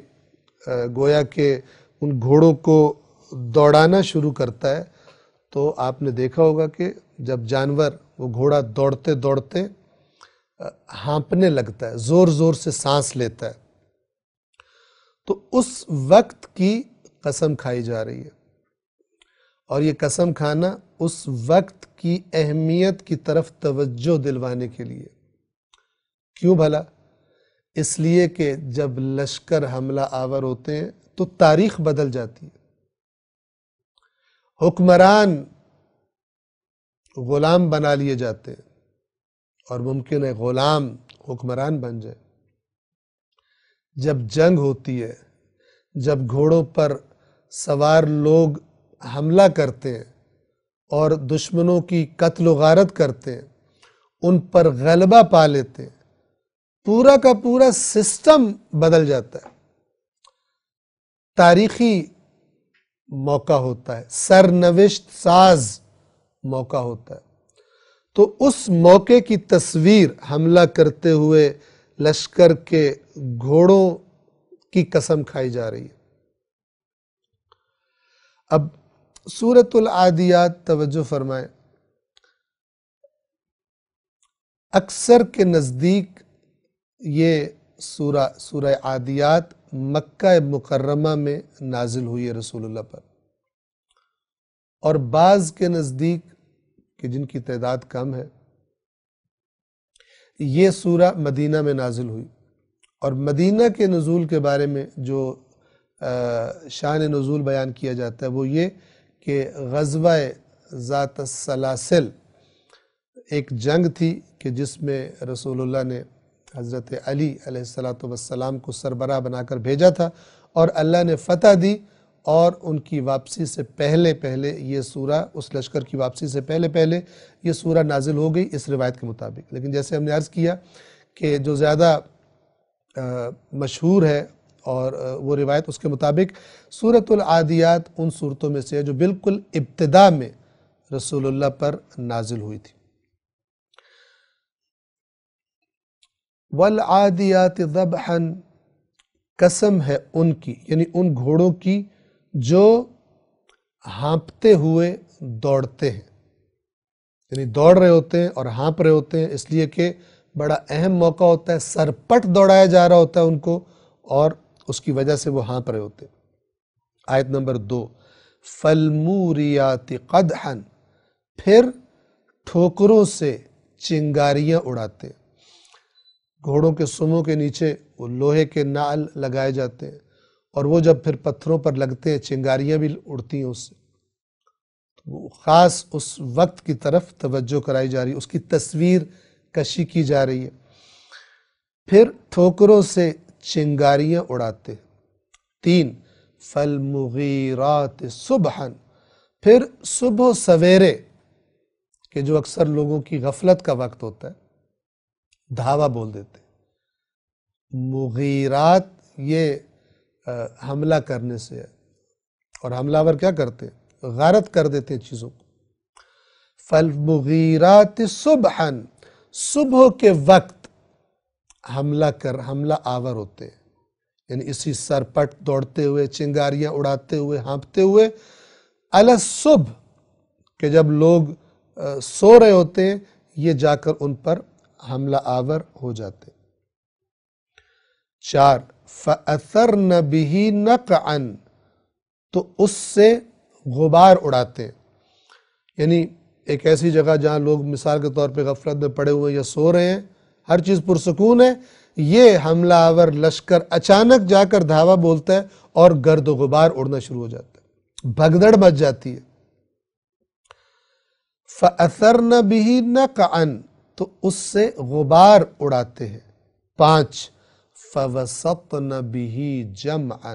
گویا کہ ان گھوڑوں کو دوڑانا شروع کرتا ہے، تو آپ نے دیکھا ہوگا کہ جب جانور وہ گھوڑا دوڑتے دوڑتے ہانپنے لگتا ہے، زور زور سے سانس لیتا ہے، تو اس وقت کی قسم کھائی جا رہی ہے، اور یہ قسم کھانا اس وقت کی اہمیت کی طرف توجہ دلوانے کے لیے۔ کیوں بھلا؟ اس لیے کہ جب لشکر حملہ آور ہوتے ہیں تو تاریخ بدل جاتی ہے، حکمران غلام بنا لیے جاتے ہیں، اور ممکن ہے غلام حکمران بن جائے۔ جب جنگ ہوتی ہے، جب گھوڑوں پر سوار لوگ حملہ کرتے ہیں اور دشمنوں کی قتل و غارت کرتے ہیں، ان پر غلبہ پا لیتے ہیں، پورا کا پورا سسٹم بدل جاتا ہے، تاریخی موقع ہوتا ہے، سرنوشت ساز موقع ہوتا ہے۔ تو اس موقع کی تصویر حملہ کرتے ہوئے لشکر کے گھوڑوں کی قسم کھائی جا رہی ہے۔ اب سورۃ العادیات توجہ فرمائیں، اکثر کے نزدیک یہ سورہ عادیات مکہ مکرمہ میں نازل ہوئی ہے رسول اللہ پر، اور بعض کے نزدیک کہ جن کی تعداد کم ہے، یہ سورہ مدینہ میں نازل ہوئی۔ اور مدینہ کے نزول کے بارے میں جو شان نزول بیان کیا جاتا ہے وہ یہ کہ غزوہ ذات السلاسل ایک جنگ تھی کہ جس میں رسول اللہ نے حضرت علی علیہ السلام کو سربراہ بنا کر بھیجا تھا، اور اللہ نے فتح دی، اور ان کی واپسی سے پہلے یہ سورہ، اس لشکر کی واپسی سے پہلے یہ سورہ نازل ہو گئی اس روایت کے مطابق۔ لیکن جیسے ہم نے عرض کیا کہ جو زیادہ مشہور ہے اور وہ روایت اس کے مطابق سورۃ العادیات ان صورتوں میں سے ہے جو بالکل ابتدا میں رسول اللہ پر نازل ہوئی تھی۔ والعادیات ضبحا، قسم ہے ان کی، یعنی ان گھوڑوں کی جو ہانپتے ہوئے دوڑتے ہیں، یعنی دوڑ رہے ہوتے ہیں اور ہانپ رہے ہوتے ہیں، اس لیے کہ بڑا اہم موقع ہوتا ہے، سرپٹ دوڑایا جا رہا ہوتا ہے ان کو، اور اس کی وجہ سے وہ ہانپ رہے ہوتے ہیں۔ آیت نمبر 2، فالموریات قدحا، پھر ٹھوکروں سے چنگاریاں اڑاتے ہیں۔ گھوڑوں کے سموں کے نیچے وہ لوہے کے نعل لگائے جاتے ہیں، اور وہ جب پھر پتھروں پر لگتے ہیں چنگاریاں بھی اڑتی ہیں اس سے، وہ خاص اس وقت کی طرف توجہ کرائی جا رہی ہے، اس کی تصویر کشی کی جا رہی ہے۔ پھر ٹھوکروں سے چنگاریاں اڑاتے ہیں۔ 3، فالمغیرات صبحا، پھر صبح و سویرے کہ جو اکثر لوگوں کی غفلت کا وقت ہوتا ہے، دھاوا بول دیتے ہیں۔ مغیرات یہ حملہ کرنے سے ہے، اور حملہ آور کیا کرتے ہیں؟ غارت کر دیتے ہیں چیزوں کو۔ فالمغیرات صبحا، صبح کے وقت حملہ آور ہوتے ہیں، یعنی اسی سرپٹ دوڑتے ہوئے، چنگاریاں اڑاتے ہوئے، ہانپتے ہوئے، علی الصبح کہ جب لوگ سو رہے ہوتے ہیں، یہ جا کر ان پر حملہ آور ہو جاتے۔ 4، فَأَثَرْنَ بِهِ نَقْعًا، تو اس سے غبار اڑاتے ہیں، یعنی ایک ایسی جگہ جہاں لوگ مثال کے طور پہ غفلت میں پڑے ہوئے یا سو رہے ہیں، ہر چیز پرسکون ہے، یہ حملہ آور لشکر اچانک جا کر دھاوا بولتا ہے اور گرد و غبار اڑنا شروع ہو جاتا ہے، بھگدڑ مچ جاتی ہے۔ فَأَثَرْنَ بِهِ نَقْعًا، تو اس سے غبار اڑاتے ہیں۔ 5، فَوَسَطْنَ بِهِ جَمْعًا،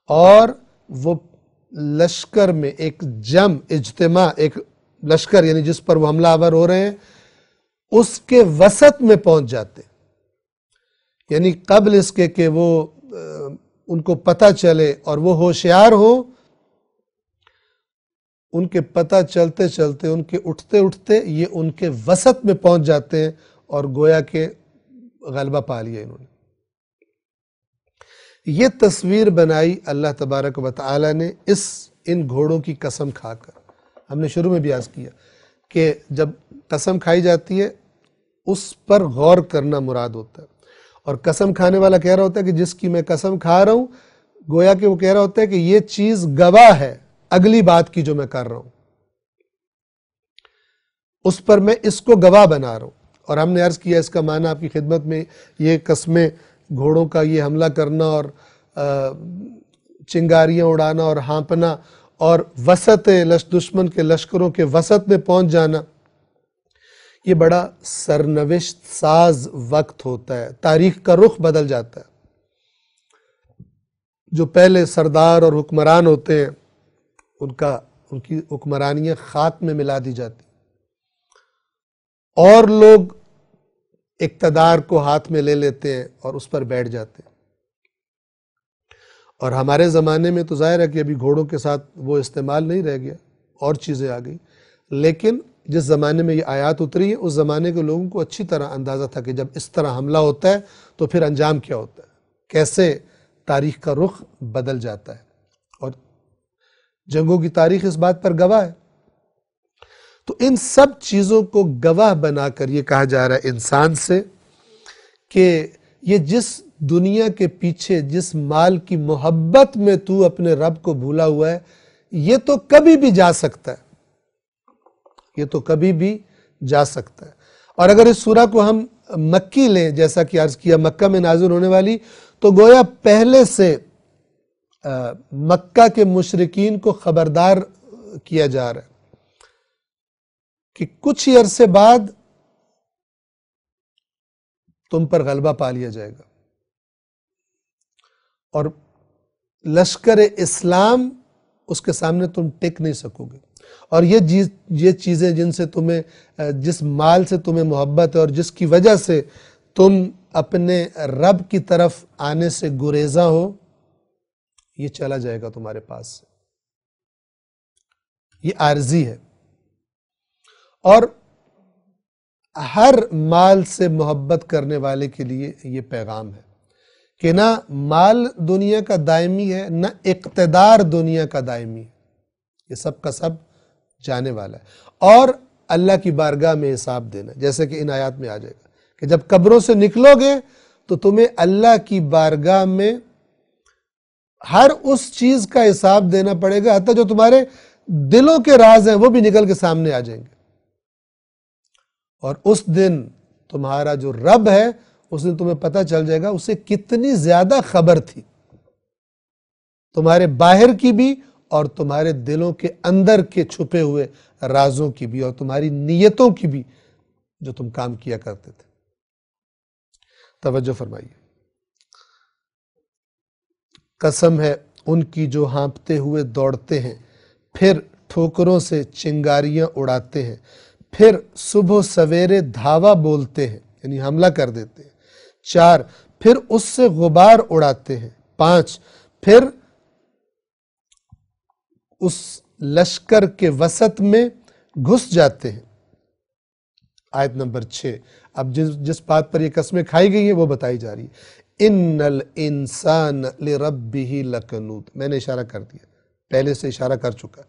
اور وہ لشکر میں ایک اجتماع، ایک لشکر یعنی جس پر وہ حملہ آور ہو رہے ہیں، اس کے وسط میں پہنچ جاتے، یعنی قبل اس کے کہ وہ ان کو پتہ چلے اور وہ ہوشیار ہو، ان کے پتہ چلتے چلتے، ان کے اٹھتے اٹھتے یہ ان کے وسط میں پہنچ جاتے ہیں اور گویا کہ غلبہ پا لیا انہوں نے۔ یہ تصویر بنائی اللہ تبارک و تعالی نے ان گھوڑوں کی قسم کھا کر۔ ہم نے شروع میں بھی عرض کیا کہ جب قسم کھائی جاتی ہے اس پر غور کرنا مراد ہوتا ہے، اور قسم کھانے والا کہہ رہا ہوتا ہے کہ جس کی میں قسم کھا رہا ہوں، گویا کہ وہ کہہ رہا ہوتا ہے کہ یہ چیز گواہ ہے اگلی بات کی جو میں کر رہا ہوں، اس پر میں اس کو گواہ بنا رہا ہوں۔ اور ہم نے عرض کیا اس کا معنی آپ کی خدمت میں، یہ قسمیں گھوڑوں کا یہ حملہ کرنا اور چنگاریاں اڑانا اور ہانپنا اور وسط دشمن کے لشکروں کے وسط میں پہنچ جانا، یہ بڑا سرنوشت ساز وقت ہوتا ہے، تاریخ کا رخ بدل جاتا ہے۔ جو پہلے سردار اور حکمران ہوتے ہیں ان کی حکمرانیاں خاک میں ملا دی جاتی، اور لوگ اقتدار کو ہاتھ میں لے لیتے ہیں اور اس پر بیٹھ جاتے ہیں۔ اور ہمارے زمانے میں تو ظاہر ہے کہ ابھی گھوڑوں کے ساتھ وہ استعمال نہیں رہ گیا، اور چیزیں آ گئی، لیکن جس زمانے میں یہ آیات اتری ہے اس زمانے کے لوگوں کو اچھی طرح اندازہ تھا کہ جب اس طرح حملہ ہوتا ہے تو پھر انجام کیا ہوتا ہے، کیسے تاریخ کا رخ بدل جاتا ہے، اور جنگوں کی تاریخ اس بات پر گواہ ہے۔ تو ان سب چیزوں کو گواہ بنا کر یہ کہا جا رہا ہے انسان سے کہ یہ جس دنیا کے پیچھے جس مال کی محبت میں تو اپنے رب کو بھولا ہوا ہے، یہ تو کبھی بھی جا سکتا ہے، یہ تو کبھی بھی جا سکتا ہے۔ اور اگر اس سورہ کو ہم مکی لیں، جیسا کہ عرض کیا مکہ میں نازل ہونے والی، تو گویا پہلے سے مکہ کے مشرکین کو خبردار کیا جا رہا ہے کہ کچھ ہی عرصے بعد تم پر غلبہ پا لیا جائے گا، اور لشکر اسلام اس کے سامنے تم ٹک نہیں سکو گے، اور یہ چیزیں جن سے جس مال سے تمہیں محبت ہے اور جس کی وجہ سے تم اپنے رب کی طرف آنے سے گریزاں ہو، یہ چلا جائے گا تمہارے پاس سے، یہ عارضی ہے۔ اور ہر مال سے محبت کرنے والے کے لیے یہ پیغام ہے کہ نہ مال دنیا کا دائمی ہے، نہ اقتدار دنیا کا دائمی ہے، یہ سب کا سب جانے والا ہے، اور اللہ کی بارگاہ میں حساب دینا، جیسے کہ ان آیات میں آ جائے گا کہ جب قبروں سے نکلو گے تو تمہیں اللہ کی بارگاہ میں ہر اس چیز کا حساب دینا پڑے گا، حتیٰ جو تمہارے دلوں کے راز ہیں وہ بھی نکل کے سامنے آ جائیں گے، اور اس دن تمہارا جو رب ہے اس دن تمہیں پتہ چل جائے گا اسے کتنی زیادہ خبر تھی، تمہارے باہر کی بھی اور تمہارے دلوں کے اندر کے چھپے ہوئے رازوں کی بھی، اور تمہاری نیتوں کی بھی جو تم کام کیا کرتے تھے۔ توجہ فرمائیے، قسم ہے ان کی جو ہانپتے ہوئے دوڑتے ہیں، پھر ٹھوکروں سے چنگاریاں اڑاتے ہیں، پھر صبح سویرے دھاوا بولتے ہیں، یعنی حملہ کر دیتے ہیں۔ 4، پھر اس سے غبار اڑاتے ہیں۔ 5، پھر اس لشکر کے وسط میں گھس جاتے ہیں۔ آیت نمبر 6، اب جس بات پر یہ قسمیں کھائی گئی ہیں وہ بتائی جا رہی ہے۔ ان الانسان لربہ لکنود، میں نے اشارہ کر دیا، پہلے سے اشارہ کر چکا،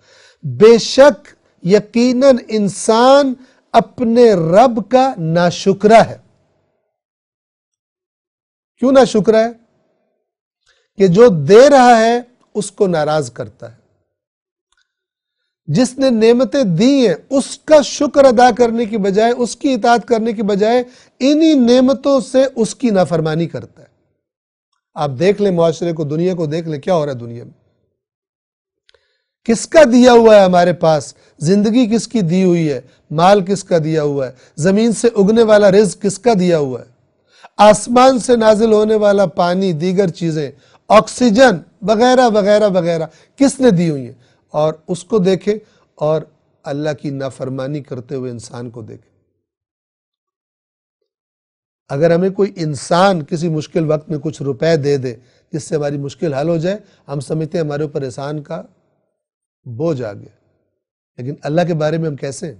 بے شک یقیناً انسان اپنے رب کا ناشکرہ ہے۔ کیوں ناشکرہ ہے؟ کہ جو دے رہا ہے اس کو ناراض کرتا ہے، جس نے نعمتیں دی ہیں اس کا شکر ادا کرنے کی بجائے، اس کی اطاعت کرنے کی بجائے انہی نعمتوں سے اس کی نافرمانی کرتا ہے۔ آپ دیکھ لیں معاشرے کو، دنیا کو دیکھ لیں، کیا ہو رہا ہے دنیا میں؟ کس کا دیا ہوا ہے ہمارے پاس؟ زندگی کس کی دی ہوئی ہے؟ مال کس کا دیا ہوا ہے؟ زمین سے اگنے والا رزق کس کا دیا ہوا ہے؟ آسمان سے نازل ہونے والا پانی، دیگر چیزیں، آکسیجن وغیرہ وغیرہ وغیرہ کس نے دی ہوئی ہیں؟ اور اس کو دیکھیں اور اللہ کی نافرمانی کرتے ہوئے انسان کو دیکھیں۔ اگر ہمیں کوئی انسان کسی مشکل وقت میں کچھ روپے دے دے، جس سے ہماری مشکل حل ہو جائے. ہم سمجھتے ہیں ہمارے اوپر احسان کا بوجھ آ گیا، لیکن اللہ کے بارے میں ہم کیسے ہیں؟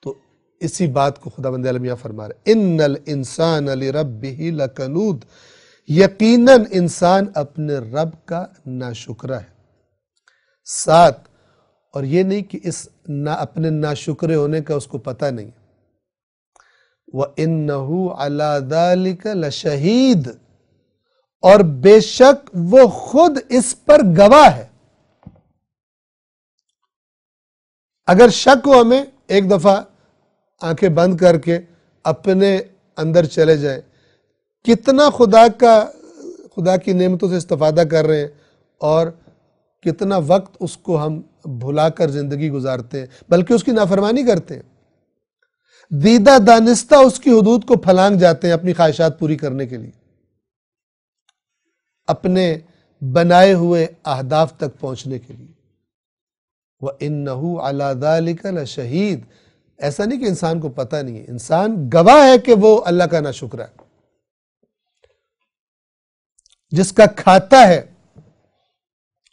تو اسی بات کو خداوند عالم یہاں فرما رہے ان الانسان لربہ لکنود، یقیناً انسان اپنے رب کا ناشکرہ ہے. ساتھ اور یہ نہیں کہ اس اپنے ناشکرے ہونے کا اس کو پتہ نہیں. وَإِنَّهُ عَلَى ذَلِكَ لَشَهِيدٌ، اور بے شک وہ خود اس پر گواہ ہے. اگر شک ہو ہمیں، ایک دفعہ آنکھیں بند کر کے اپنے اندر چلے جائیں، کتنا خدا کی نعمتوں سے استفادہ کر رہے ہیں اور کتنا وقت اس کو ہم بھلا کر زندگی گزارتے ہیں، بلکہ اس کی نافرمانی کرتے ہیں. دیدہ دانستہ اس کی حدود کو پھلانگ جاتے ہیں اپنی خواہشات پوری کرنے کے لیے، اپنے بنائے ہوئے اہداف تک پہنچنے کے لیے. وَإِنَّهُ عَلَى ذَلِكَ لَشَهِيدٌ، ایسا نہیں کہ انسان کو پتہ نہیں ہے، انسان گواہ ہے کہ وہ اللہ کا ناشکرہ ہے. جس کا کھاتا ہے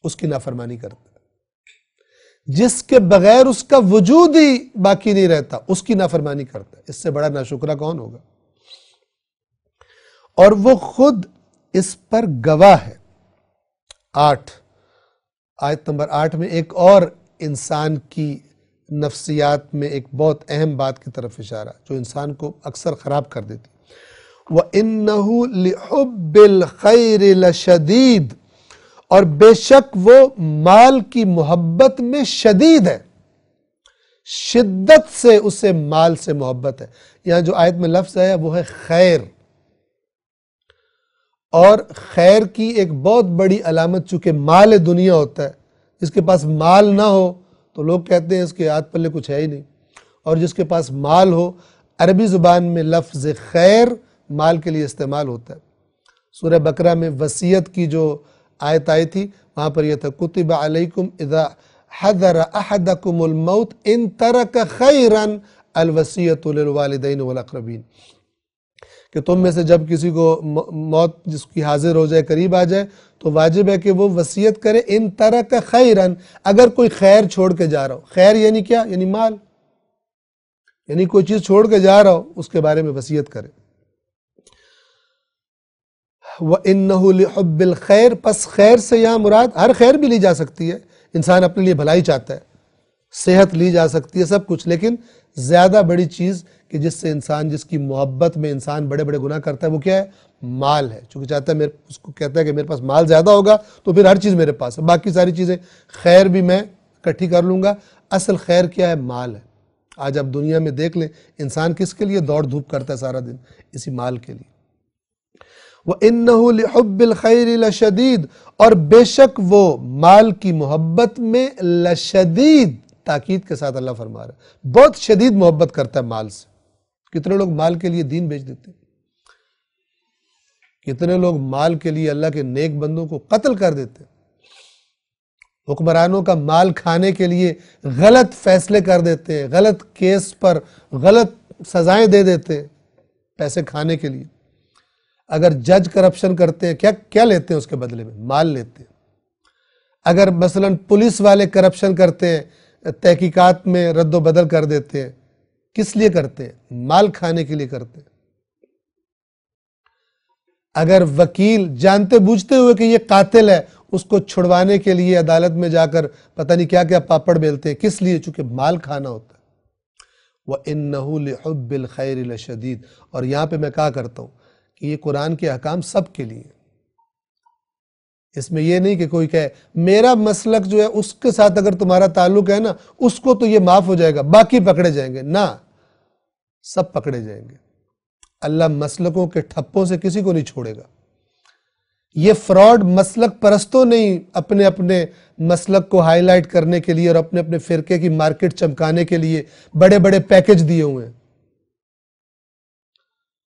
اس کی نافرمانی کرتا ہے، جس کے بغیر اس کا وجود ہی باقی نہیں رہتا اس کی نافرمانی کرتا ہے. اس سے بڑا ناشکرہ کون ہوگا؟ اور وہ خود اس پر گواہ ہے. 8 آیت نمبر 8 میں ایک اور انسان کی نفسیات میں ایک بہت اہم بات کی طرف اشارہ جو انسان کو اکثر خراب کر دیتی. وَإِنَّهُ لِحُبِّ الْخَيْرِ لَشَدِيدٌ، اور بے شک وہ مال کی محبت میں شدید ہے. شدت سے اسے مال سے محبت ہے. یہاں جو آیت میں لفظ ہے وہ ہے خیر، اور خیر کی ایک بہت بڑی علامت چونکہ مال دنیا ہوتا ہے. جس کے پاس مال نہ ہو تو لوگ کہتے ہیں اس کے ہاتھ پلے کچھ ہے ہی نہیں، اور جس کے پاس مال ہو، عربی زبان میں لفظ خیر مال کے لیے استعمال ہوتا ہے. سورہ بقرہ میں وصیت کی جو آیت آئی تھی وہاں پر یہ تھا کتب علیکم اذا حضر احدکم الموت ان ترک خیرا الوصیۃ للوالدین والاقربین، کہ تم میں سے جب کسی کو موت جس کی حاضر ہو جائے، قریب آ جائے، تو واجب ہے کہ وہ وصیت کرے ان ترک خیرا، اگر کوئی خیر چھوڑ کے جا رہا ہو. خیر یعنی کیا؟ یعنی مال، یعنی کوئی چیز چھوڑ کے جا رہا ہو اس کے بارے میں وصیت کرے. وَإِنَّهُ لِحُبِّ الْخَيْرِ، پس خیر سے یہاں مراد ہر خیر بھی لی جا سکتی ہے. انسان اپنے لیے بھلائی چاہتا ہے، صحت لی جا سکتی ہے، سب کچھ، لیکن زیادہ بڑی چیز کہ جس سے انسان، جس کی محبت میں انسان بڑے بڑے گناہ کرتا ہے، وہ کیا ہے؟ مال ہے. چونکہ چاہتا ہے اس کو کہتا ہے کہ میرے پاس مال زیادہ ہوگا تو پھر ہر چیز میرے پاس ہے، باقی ساری چیزیں خیر بھی میں اکٹھی کر لوں گا. اصل خیر کیا ہے؟ مال ہے. آج آپ دنیا میں دیکھ لیں انسان کس کے لیے دوڑ دھوپ کرتا ہے سارا دن؟ اسی مال کے لیے. وَإِنَّهُ لِحُبِّ الْخَيْرِ لَشَدِيدٌ، اور بے شک وہ مال کی محبت میں لشدید، تاکید کے ساتھ اللہ فرما رہا ہے بہت شدید محبت کرتا ہے مال سے. کتنے لوگ مال کے لیے دین بیچ دیتے ہیں، کتنے لوگ مال کے لیے اللہ کے نیک بندوں کو قتل کر دیتے ہیں، حکمرانوں کا مال کھانے کے لیے غلط فیصلے کر دیتے ہیں، غلط کیس پر غلط سزائیں دے دیتے ہیں پیسے کھانے کے لیے. اگر جج کرپشن کرتے ہیں کیا لیتے ہیں اس کے بدلے میں؟ مال لیتے ہیں. اگر مثلا پولیس والے کرپشن کرتے ہیں، تحقیقات میں رد و بدل کر دیتے ہیں، کس لیے کرتے ہیں؟ مال کھانے کے لیے کرتے ہیں. اگر وکیل جانتے بوجھتے ہوئے کہ یہ قاتل ہے اس کو چھڑوانے کے لیے عدالت میں جا کر پتہ نہیں کیا کیا پاپڑ بیلتے ہیں، کس لیے؟ چونکہ مال کھانا ہوتا ہے. وَإِنَّهُ لِحُبِّ الْخَيْرِ لَشَدِيدٌ، اور یہاں پہ میں کہا کرتا ہوں کہ یہ قرآن کے احکام سب کے لیے. اس میں یہ نہیں کہ کوئی کہے میرا مسلک جو ہے اس کے ساتھ اگر تمہارا تعلق ہے نا اس کو تو یہ معاف ہو جائے گا، باقی پکڑے جائیں گے. نہ، سب پکڑے جائیں گے. اللہ مسلکوں کے ٹھپوں سے کسی کو نہیں چھوڑے گا. یہ فراڈ مسلک پرستوں نہیں اپنے اپنے مسلک کو ہائی لائٹ کرنے کے لیے اور اپنے اپنے فرقے کی مارکیٹ چمکانے کے لیے بڑے بڑے پیکج دیے ہوئے ہیں.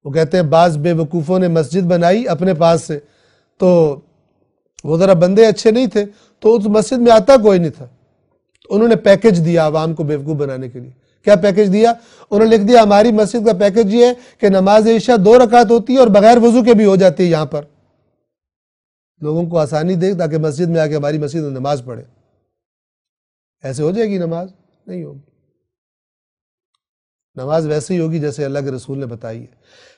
وہ کہتے ہیں بعض بے وقوفوں نے مسجد بنائی اپنے پاس سے، تو وہ ذرا بندے اچھے نہیں تھے تو اس مسجد میں آتا کوئی نہیں تھا، انہوں نے پیکج دیا عوام کو بیوقوف بنانے کے لیے. کیا پیکج دیا؟ انہوں نے لکھ دیا ہماری مسجد کا پیکج یہ ہے کہ نماز عشاء 2 رکعت ہوتی ہے اور بغیر وضو کے بھی ہو جاتی ہے یہاں پر. لوگوں کو آسانی دے تاکہ مسجد میں آ کے ہماری مسجد میں نماز پڑھے. ایسے ہو جائے گی نماز؟ نہیں ہوگی. نماز ویسے ہی ہوگی جیسے اللہ کے رسول نے بتائی ہے.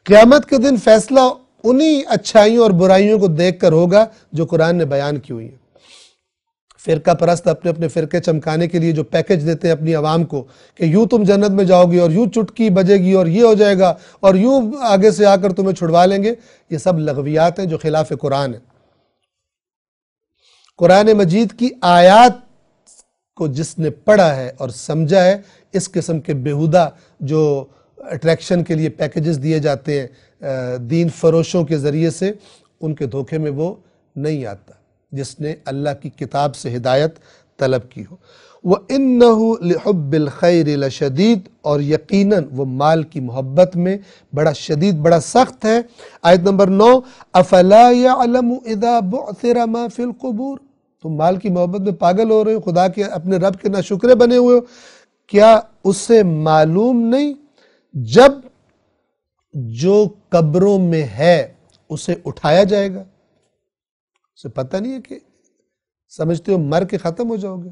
قیامت کے دن فیصلہ انہی اچھائیوں اور برائیوں کو دیکھ کر ہوگا جو قرآن نے بیان کی ہوئی ہیں. فرقہ پرست اپنے اپنے فرقے چمکانے کے لیے جو پیکج دیتے ہیں اپنی عوام کو کہ یوں تم جنت میں جاؤ گے اور یوں چٹکی بجے گی اور یہ ہو جائے گا اور یوں آگے سے آ کر تمہیں چھڑوا لیں گے، یہ سب لغویات ہیں جو خلاف قرآن ہیں. قرآن مجید کی آیات کو جس نے پڑھا ہے اور سمجھا ہے، اس قسم کے بیہودہ جو اٹریکشن کے لیے پیکجز دیے جاتے ہیں دین فروشوں کے ذریعے سے، ان کے دھوکے میں وہ نہیں آتا جس نے اللہ کی کتاب سے ہدایت طلب کی ہو. وَإِنَّهُ لِحُبِّ الْخَيْرِ لَشَدِيدٌ، اور یقیناً وہ مال کی محبت میں بڑا شدید، بڑا سخت ہے. آیت نمبر 9، أَفَلَا يَعْلَمُ إِذَا بُعْثِرَ مَا فِي الْقُبُورِ، تم مال کی محبت میں پاگل ہو رہے ہو، خدا کے اپنے رب کے ناشکرے بنے ہوئے ہو. کیا اسے معلوم نہیں جب جو قبروں میں ہے اسے اٹھایا جائے گا؟ اسے پتہ نہیں ہے کہ سمجھتے ہو مر کے ختم ہو جاؤ گے.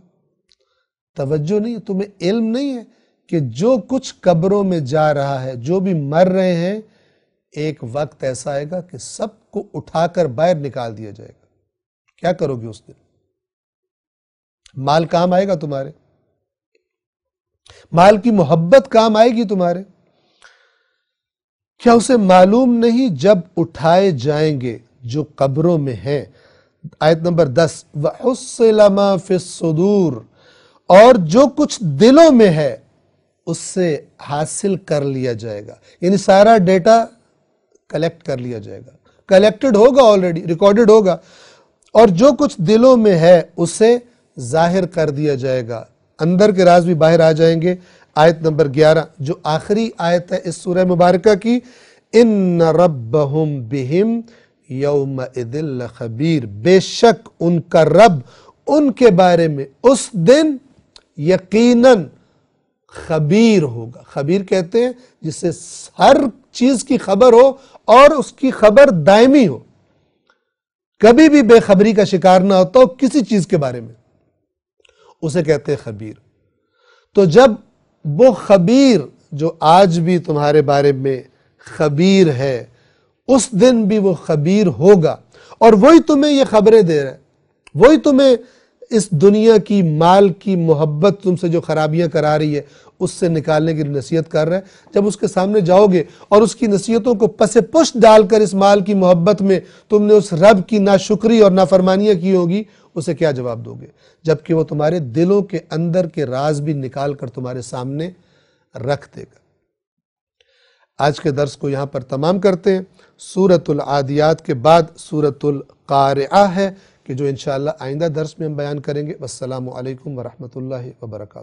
توجہ نہیں ہے، تمہیں علم نہیں ہے کہ جو کچھ قبروں میں جا رہا ہے، جو بھی مر رہے ہیں، ایک وقت ایسا آئے گا کہ سب کو اٹھا کر باہر نکال دیا جائے گا. کیا کرو گے اس دن؟ مال کام آئے گا تمہارے؟ مال کی محبت کام آئے گی تمہارے؟ کیا اسے معلوم نہیں جب اٹھائے جائیں گے جو قبروں میں ہیں؟ آیت نمبر 10، وَحُصِّلَ مَا فِي الصُّدُورِ، اور جو کچھ دلوں میں ہے اس سے حاصل کر لیا جائے گا. یعنی سارا ڈیٹا کلیکٹ کر لیا جائے گا، کلیکٹڈ ہوگا، آلریڈی ریکارڈڈ ہوگا، اور جو کچھ دلوں میں ہے اسے ظاہر کر دیا جائے گا. اندر کے راز بھی باہر آ جائیں گے. آیت نمبر 11 جو آخری آیت ہے اس سورہ مبارکہ کی، ان ربہم بہم یومئذ لخبیر، بے شک ان کا رب ان کے بارے میں اس دن یقیناً خبیر ہوگا. خبیر کہتے ہیں جس سے ہر چیز کی خبر ہو اور اس کی خبر دائمی ہو، کبھی بھی بے خبری کا شکار نہ ہوتا ہو کسی چیز کے بارے میں، اسے کہتے ہیں خبیر. تو جب وہ خبیر جو آج بھی تمہارے بارے میں خبیر ہے، اس دن بھی وہ خبیر ہوگا، اور وہی تمہیں یہ خبریں دے رہا ہے، وہی تمہیں اس دنیا کی مال کی محبت تم سے جو خرابیاں کرا رہی ہے اس سے نکالنے کی نصیحت کر رہا ہے. جب اس کے سامنے جاؤ گے اور اس کی نصیحتوں کو پس پشت ڈال کر اس مال کی محبت میں تم نے اس رب کی ناشکری اور نافرمانیاں کی ہوگی، اسے کیا جواب دو گے؟ جبکہ وہ تمہارے دلوں کے اندر کے راز بھی نکال کر تمہارے سامنے رکھ دے گا. آج کے درس کو یہاں پر تمام کرتے ہیں. سورۃ العادیات کے بعد سورۃ القارعہ ہے کہ جو انشاءاللہ آئندہ درس میں ہم بیان کریں گے. والسلام علیکم ورحمۃ اللہ وبرکاتہ.